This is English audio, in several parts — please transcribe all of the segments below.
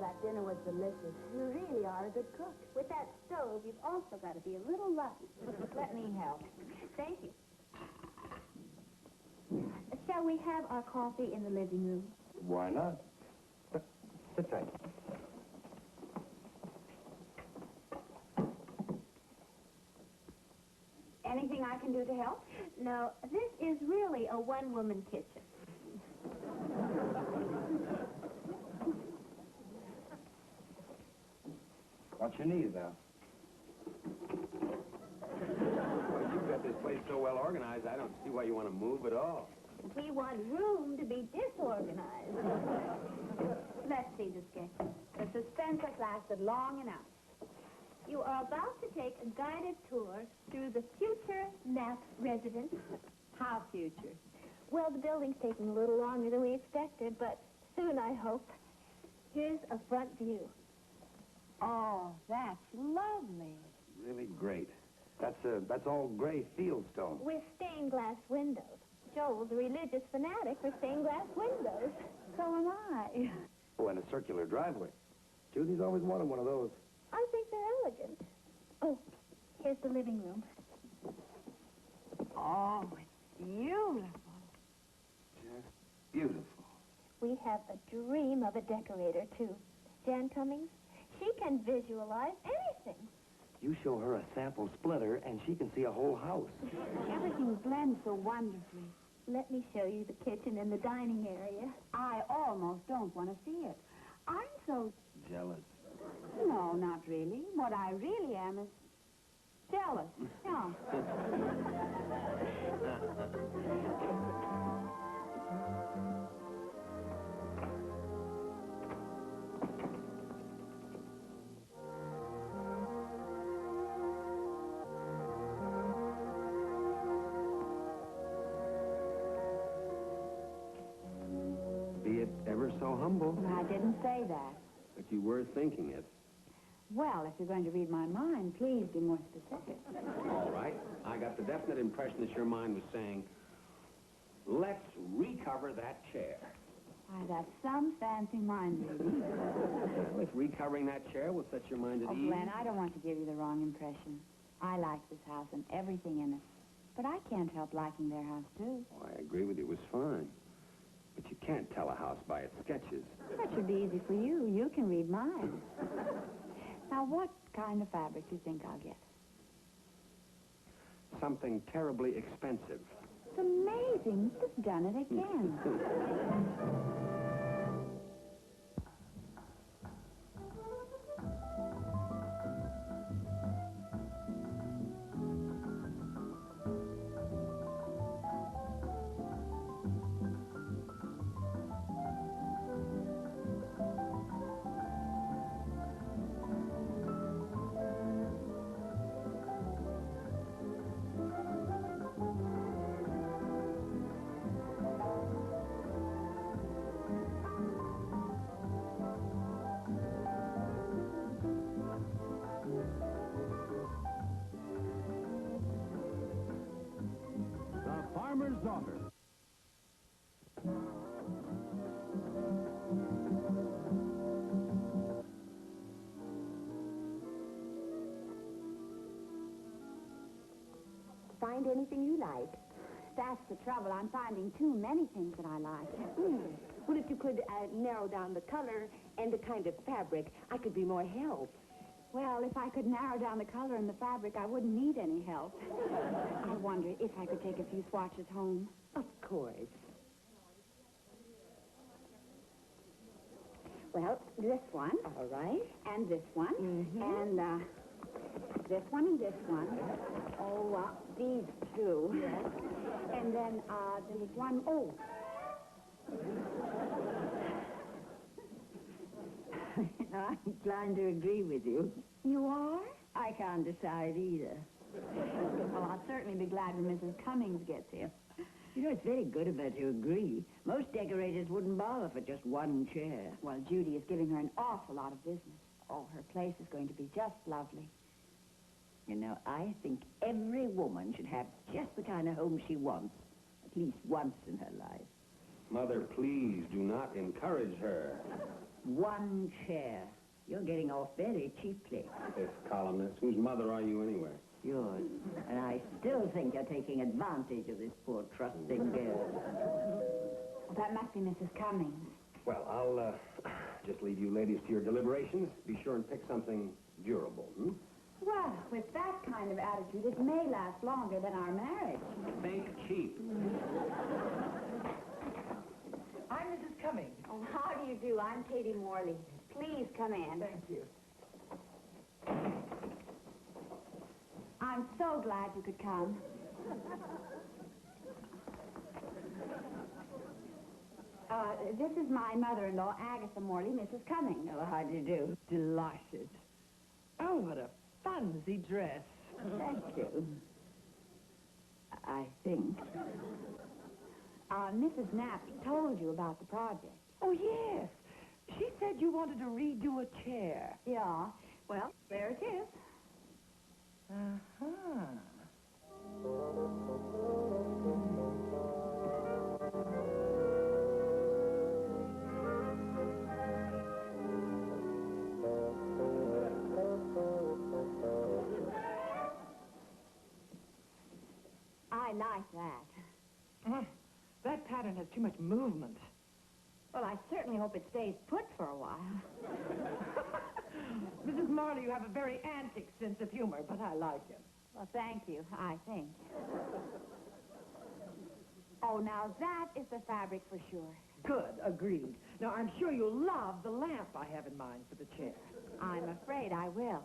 that dinner was delicious. You really are a good cook. With that stove, you've also got to be a little lucky. Let me help. Thank you. Shall we have our coffee in the living room? Why not? Sit tight. Anything I can do to help? No, this is really a one-woman kitchen. What's your needs now? Well, you've got this place so well organized, I don't see why you want to move at all. We want room to be disorganized. Let's see the sketch. The suspense has lasted long enough. You are about to take a guided tour through the future Knapp residence. How future? Well, the building's taking a little longer than we expected, but soon, I hope. Here's a front view. Oh, that's lovely. Really great. That's all gray fieldstone. With stained glass windows. Joel's a religious fanatic for stained glass windows. So am I. Oh, and a circular driveway. Judy's always wanted one of those. I think they're elegant. Oh, here's the living room. Oh, it's beautiful. Just beautiful. We have a dream of a decorator, too. Jan Cummings, she can visualize anything. You show her a sample splitter, and she can see a whole house. Everything blends so wonderfully. Let me show you the kitchen and the dining area. I almost don't want to see it. I'm so... Jealous. No, not really. What I really am is jealous. Yeah. Be it ever so humble, I didn't say that. but you were thinking it. Well, if you're going to read my mind, please be more specific. All right. I got the definite impression that your mind was saying, let's recover that chair. Why, that's some fancy mind reading. Well, if recovering that chair will set your mind at ease... Glen, I don't want to give you the wrong impression. I like this house and everything in it. But I can't help liking their house, too. Oh, I agree with you. It was fine. But you can't tell a house by its sketches. That should be easy for you. You can read mine. Now, what kind of fabric do you think I'll get? Something terribly expensive. It's amazing. You've done it again. Farmer's Daughter. Find anything you like. That's the trouble. I'm finding too many things that I like. Well, if you could narrow down the color and the kind of fabric, I could be more help. Well, if I could narrow down the color and the fabric, I wouldn't need any help. I wonder if I could take a few swatches home. Of course. Well, this one. All right. And this one. And, this one and this one. Oh, these two. Yes. And then, there was one, oh. I'm inclined to agree with you. You are? I can't decide either. Well, I'll certainly be glad when Mrs. Cummings gets here. You know, it's very good of her to agree. Most decorators wouldn't bother for just one chair. Well, Judy is giving her an awful lot of business. Oh, her place is going to be just lovely. You know, I think every woman should have just the kind of home she wants, at least once in her life. Mother, please do not encourage her. one chair. You're getting off very cheaply. This columnist, whose mother are you anyway? Yours. And I still think you're taking advantage of this poor trusting girl. Well, that must be Mrs. Cummings. Well, I'll just leave you ladies to your deliberations. Be sure and pick something durable, hmm? Well, with that kind of attitude, it may last longer than our marriage. Think cheap. I'm Mrs. Cummings. Oh, how do you do? I'm Katy Morley. Please come in. Thank you. I'm so glad you could come. This is my mother-in-law, Agatha Morley, Mrs. Cummings. Oh, how do you do? Delighted. Oh, what a fancy dress. Thank you. I think. Mrs. Knapp told you about the project. Oh, yes. She said you wanted to redo a chair. Yeah. Well, there it is. Uh-huh. I like that. That pattern has too much movement. Well, I certainly hope it stays put for a while. Mrs. Marley, you have a very antic sense of humor, but I like it. Well, thank you, I think. Oh, now that is the fabric for sure. Good, agreed. Now, I'm sure you'll love the lamp I have in mind for the chair. I'm afraid I will.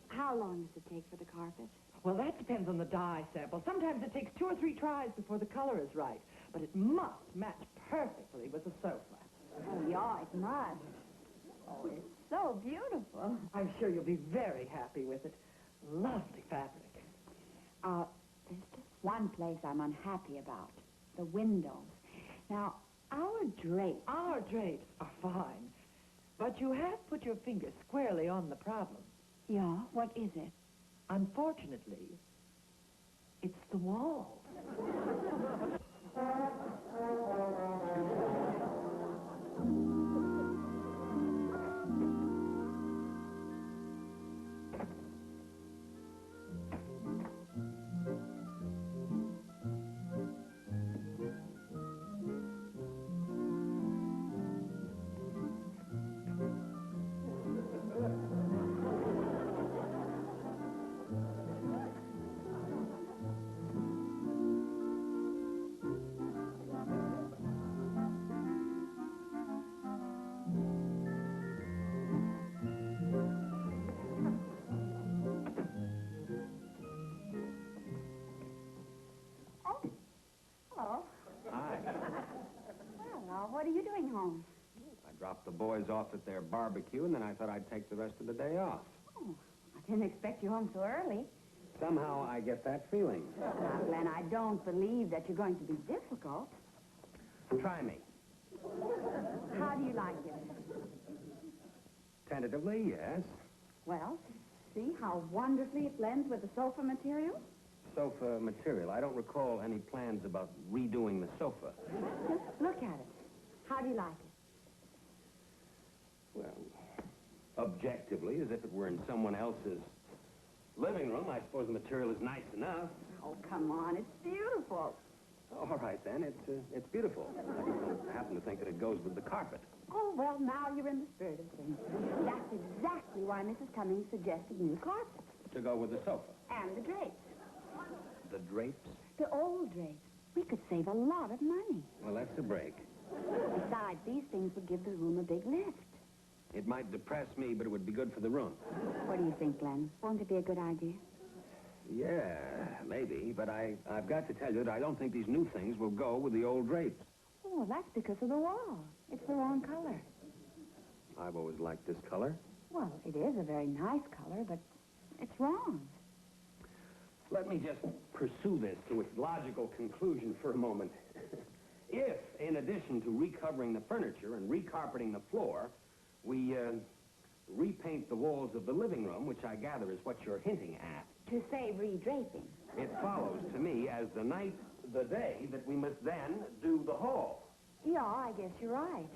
How long does it take for the carpet? Well, that depends on the dye sample. Sometimes it takes 2 or 3 tries before the color is right. But it must match perfectly with the sofa. Oh, yeah, it must. Oh, it's so beautiful. I'm sure you'll be very happy with it. Lovely fabric. There's just one place I'm unhappy about. The windows. Now, our drapes. Our drapes are fine. But you have put your finger squarely on the problem. Yeah, what is it? Unfortunately, it's the wall. Hello. Hi. Well, what are you doing home? I dropped the boys off at their barbecue, and then I thought I'd take the rest of the day off. Oh, I didn't expect you home so early. Somehow I get that feeling. Now, Glen, I don't believe that you're going to be difficult. Try me. How do you like it? Tentatively, yes. Well, see how wonderfully it blends with the sofa material? Sofa material. I don't recall any plans about redoing the sofa. Just look at it. How do you like it? Well, objectively, as if it were in someone else's living room, I suppose the material is nice enough. Oh, come on. It's beautiful. All right, then. It's beautiful. I happen to think that it goes with the carpet. Oh, well, now you're in the spirit of things. That's exactly why Mrs. Cummings suggested new carpet. To go with the sofa. And the drapes. The drapes? The old drapes. We could save a lot of money. Well, that's a break. Besides, these things would give the room a big lift. It might depress me, but it would be good for the room. What do you think, Glen? Won't it be a good idea? Yeah, maybe, but I've got to tell you that I don't think these new things will go with the old drapes. Oh, that's because of the wall. It's the wrong color. I've always liked this color. Well, it is a very nice color, but it's wrong. Let me just pursue this to its logical conclusion for a moment. If, in addition to recovering the furniture and recarpeting the floor, we repaint the walls of the living room, which I gather is what you're hinting at, To say redraping. it follows to me as the day that we must then do the hall. Yeah, I guess you're right.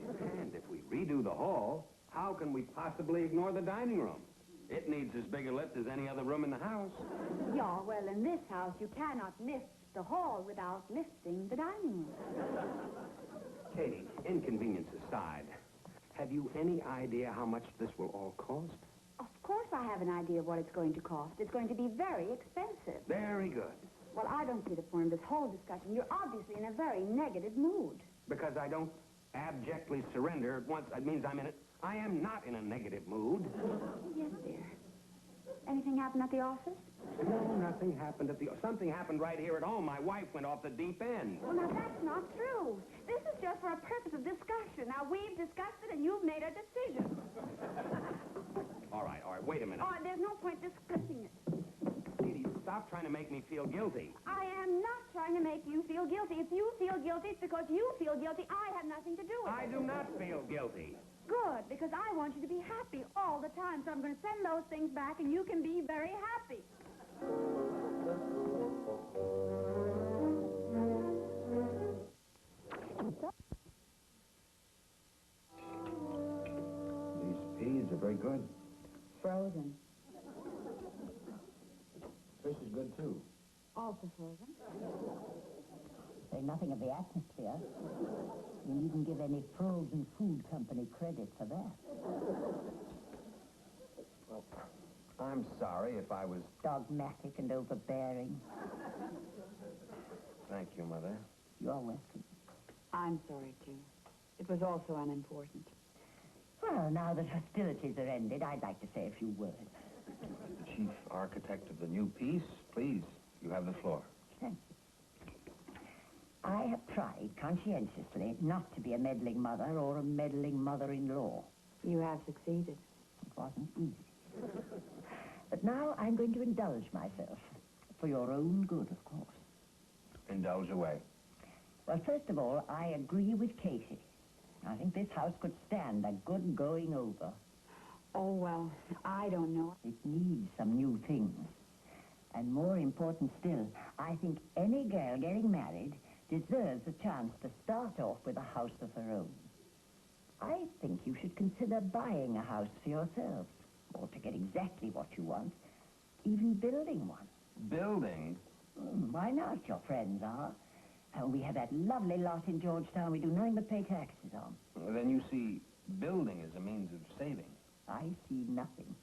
And if we redo the hall, how can we possibly ignore the dining room? It needs as big a lift as any other room in the house. Yeah, well, in this house, you cannot lift the hall without lifting the dining room. Katy, inconvenience aside, have you any idea how much this will all cost? Of course I have an idea of what it's going to cost. It's going to be very expensive. Very good. Well, I don't see the point of this whole discussion. You're obviously in a very negative mood. Because I don't abjectly surrender at once, it means I am not in a negative mood. Yes, dear. Anything happen at the office? No, nothing happened at the... Something happened right here at home. My wife went off the deep end. Well, now, that's not true. This is just for a purpose of discussion. Now, we've discussed it, and you've made a decision. All right, wait a minute. Oh, there's no point discussing it. Katy, stop trying to make me feel guilty. I am not trying to make you feel guilty. If you feel guilty, it's because you feel guilty. I have nothing to do with I it. do not feel guilty. Good, because I want you to be happy all the time. So I'm going to send those things back, and you can be very happy. These peas are very good. Frozen. Fish is good, too. Also frozen. Say nothing of the atmosphere. You needn't give any frozen food company credit for that. Well, I'm sorry if I was... Dogmatic and overbearing. Thank you, Mother. You're welcome. I'm sorry, too. It was also unimportant. Well, now that hostilities are ended, I'd like to say a few words. The chief architect of the new piece, please, you have the floor. Thank you. I have tried conscientiously not to be a meddling mother or a meddling mother-in-law. You have succeeded. It wasn't easy. But now I'm going to indulge myself. For your own good, of course. Indulge away. Well, first of all, I agree with Katy. I think this house could stand a good going over. Oh, well, I don't know. It needs some new things. And more important still, I think any girl getting married deserves a chance to start off with a house of her own. I think you should consider buying a house for yourselves, or to get exactly what you want, even building one. Building? Why not? Your friends are. We have that lovely lot in Georgetown we do nothing but pay taxes on. Then you see, building is a means of saving. I see nothing.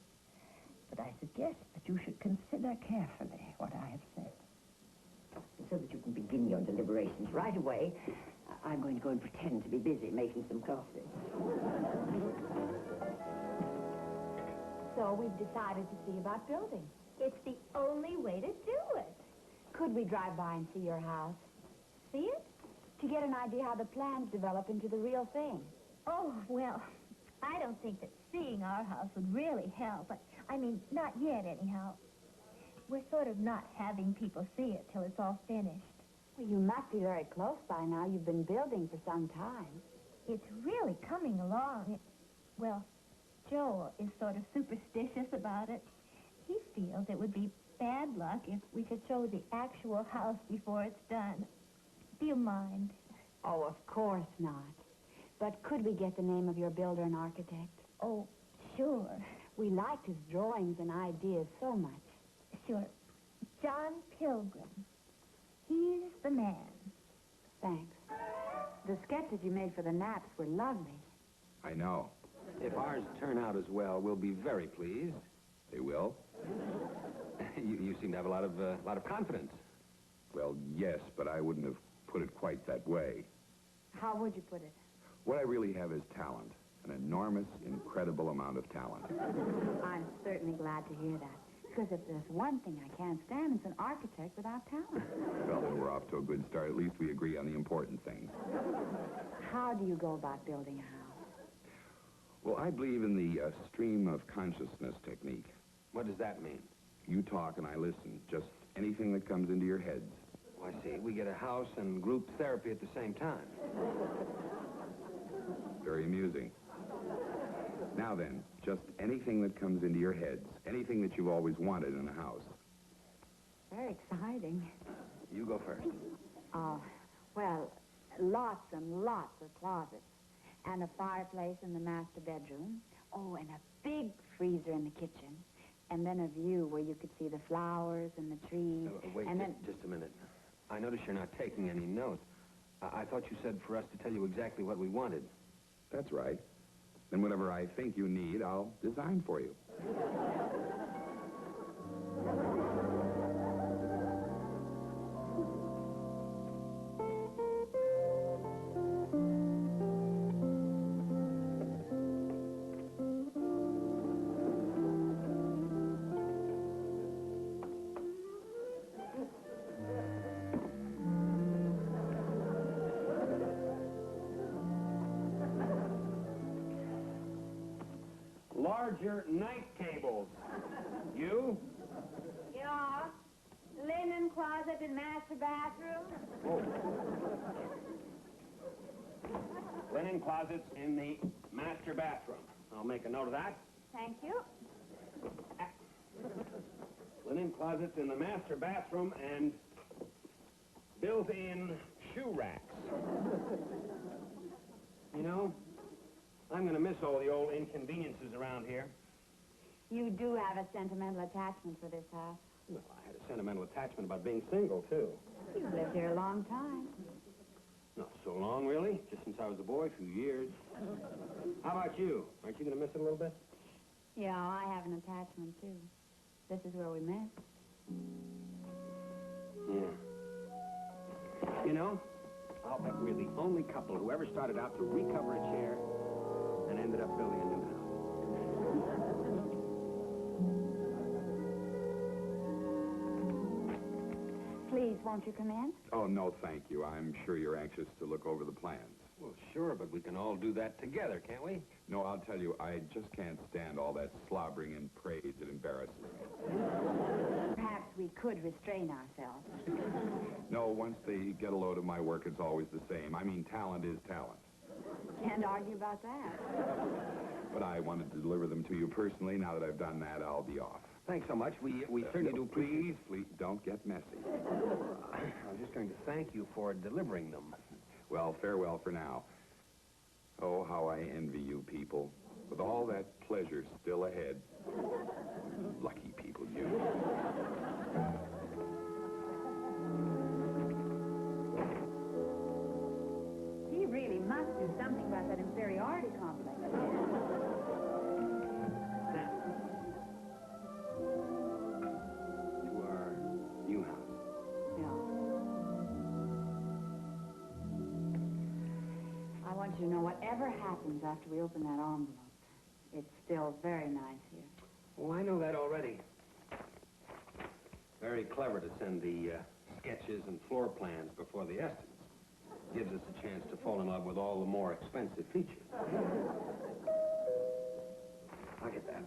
But I suggest that you should consider carefully what I have said. So that you can begin your deliberations right away, I'm going to go and pretend to be busy making some coffee. So we've decided to see about building. It's the only way to do it. Could we drive by and see your house? See it? To get an idea how the plans develop into the real thing. Oh, well, I don't think that seeing our house would really help. I mean, not yet, anyhow. We're sort of not having people see it till it's all finished. Well, you must be very close by now. You've been building for some time. It's really coming along. Well, Joel is sort of superstitious about it. He feels it would be bad luck if we could show the actual house before it's done. Do you mind? Oh, of course not. But could we get the name of your builder and architect? Oh, sure. We liked his drawings and ideas so much. Sure. John Pilgrim. He's the man. Thanks. The sketches you made for the naps were lovely. I know. If ours turn out as well, we'll be very pleased. They will? You seem to have a lot of confidence. Well, yes, but I wouldn't have put it quite that way. How would you put it? What I really have is talent. An enormous, incredible amount of talent. I'm certainly glad to hear that. Because if there's one thing I can't stand, it's an architect without talent. Well, then we're off to a good start. At least we agree on the important things. How do you go about building a house? Well, I believe in the stream of consciousness technique. What does that mean? You talk and I listen. Just anything that comes into your heads. Oh, I see. We get a house and group therapy at the same time. Very amusing. Now then, just anything that comes into your heads. Anything that you've always wanted in a house. Very exciting. You go first. Well, Lots and lots of closets. And a fireplace in the master bedroom. Oh, and a big freezer in the kitchen. And then a view where you could see the flowers and the trees. Wait, and then... just a minute. I notice you're not taking any notes. I thought you said for us to tell you exactly what we wanted. That's right. Then whatever I think you need, I'll design for you. Larger night tables. You? Yeah. Linen closet and master bathroom. Oh. Linen closets in the master bathroom. I'll make a note of that. Thank you. Linen closets in the master bathroom and built-in shoe racks. You know, I'm going to miss all the old inconveniences around here. You do have a sentimental attachment for this house. Well, I had a sentimental attachment about being single, too. You've lived here a long time. Not so long, really. Just since I was a boy, a few years. How about you? Aren't you going to miss it a little bit? Yeah, I have an attachment, too. This is where we met. Yeah. You know, I'll bet we're the only couple who ever started out to recover a chair and ended up building a new house. Please, won't you come in? Oh, no, thank you. I'm sure you're anxious to look over the plans. Well, sure, but we can all do that together, can't we? No, I'll tell you, I just can't stand all that slobbering and praise. It embarrasses me. Perhaps we could restrain ourselves. No, once they get a load of my work, it's always the same. I mean, talent is talent. Can't argue about that. But I wanted to deliver them to you personally. Now that I've done that, I'll be off. Thanks so much. We certainly do appreciate... Please, don't get messy. I was just going to thank you for delivering them. Well, farewell for now. Oh, how I envy you people. With all that pleasure still ahead. Lucky people, you. He really must do something about that inferiority complex. Now, to our new house. Yeah. I want you to know whatever happens after we open that envelope, it's still very nice here. Oh, I know that already. Very clever to send the sketches and floor plans before the estimates. Gives us a chance to fall in love with all the more expensive features. I'll get that.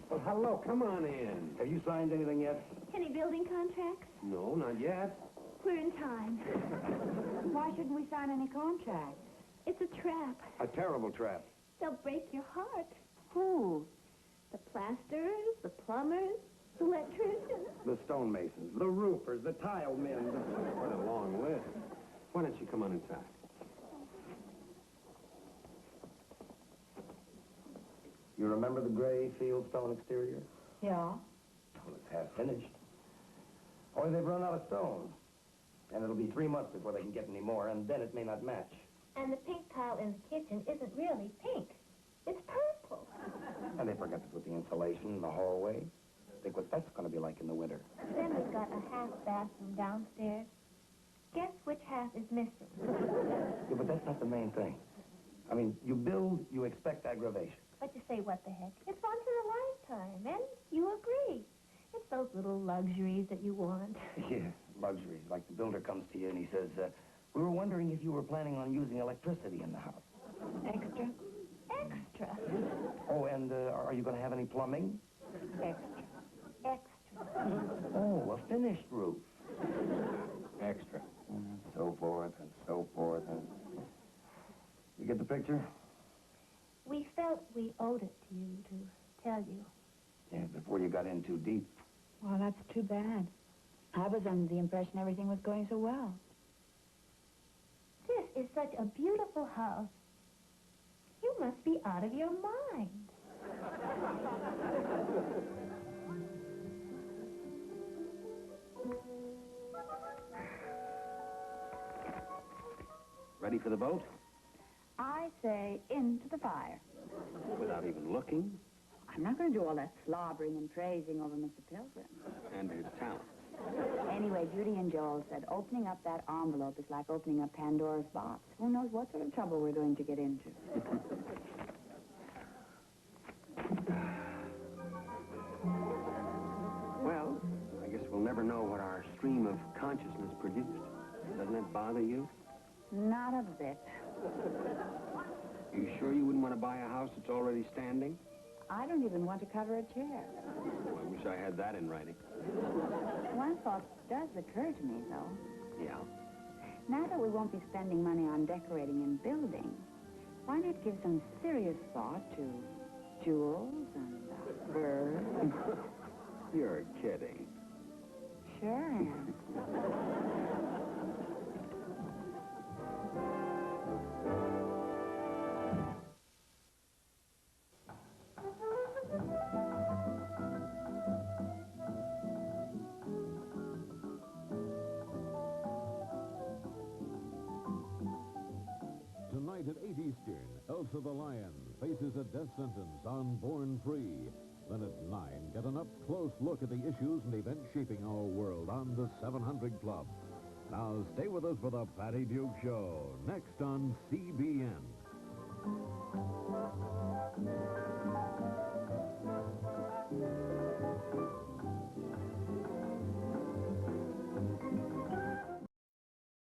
Well, hello. Come on in. Have you signed anything yet? Any building contracts? No, not yet. We're in time. Why shouldn't we sign any contracts? It's a trap. A terrible trap. They'll break your heart. Who? The plasterers, the plumbers, the electricians. The stonemasons, the roofers, the tile men. What a long list. Why don't you come on inside? You remember the gray fieldstone exterior? Yeah. Well, it's half finished. Only they've run out of stone. And it'll be 3 months before they can get any more, and then it may not match. And the pink tile in the kitchen isn't really pink. It's purple. And they forgot to put the insulation in the hallway. Think what that's going to be like in the winter. Then we've got a half bathroom downstairs. Guess which half is missing? Yeah, but that's not the main thing. I mean, you build, you expect aggravation. But you say, what the heck? It's once in a lifetime, and you agree. It's those little luxuries that you want. Yeah, luxuries. Like the builder comes to you and he says, we were wondering if you were planning on using electricity in the house. Extra? Extra. Oh, and are you going to have any plumbing? Extra. Extra. Oh, a finished roof. Extra. And so forth and so forth. And you get the picture? We felt we owed it to you to tell you. Yeah, before you got in too deep. Well, that's too bad. I was under the impression everything was going so well. This is such a beautiful house. You must be out of your mind. Ready for the boat? I say into the fire. Without even looking? I'm not going to do all that slobbering and praising over Mr. Pilgrim. And his talent. Anyway, Judy and Joel said opening up that envelope is like opening up Pandora's box. Who knows what sort of trouble we're going to get into. Well, I guess we'll never know what our stream of consciousness produced. Doesn't that bother you? Not a bit. You sure you wouldn't want to buy a house that's already standing? I don't even want to cover a chair. I wish I had that in writing. One thought does occur to me, though. Yeah. Now that we won't be spending money on decorating and building, why not give some serious thought to jewels and birds? You're kidding. Sure am. Tonight at 8 Eastern, Elsa the Lion faces a death sentence on Born Free. Then at 9, get an up-close look at the issues and events shaping our world on the 700 Club. Now stay with us for the Patty Duke Show, next on CBN.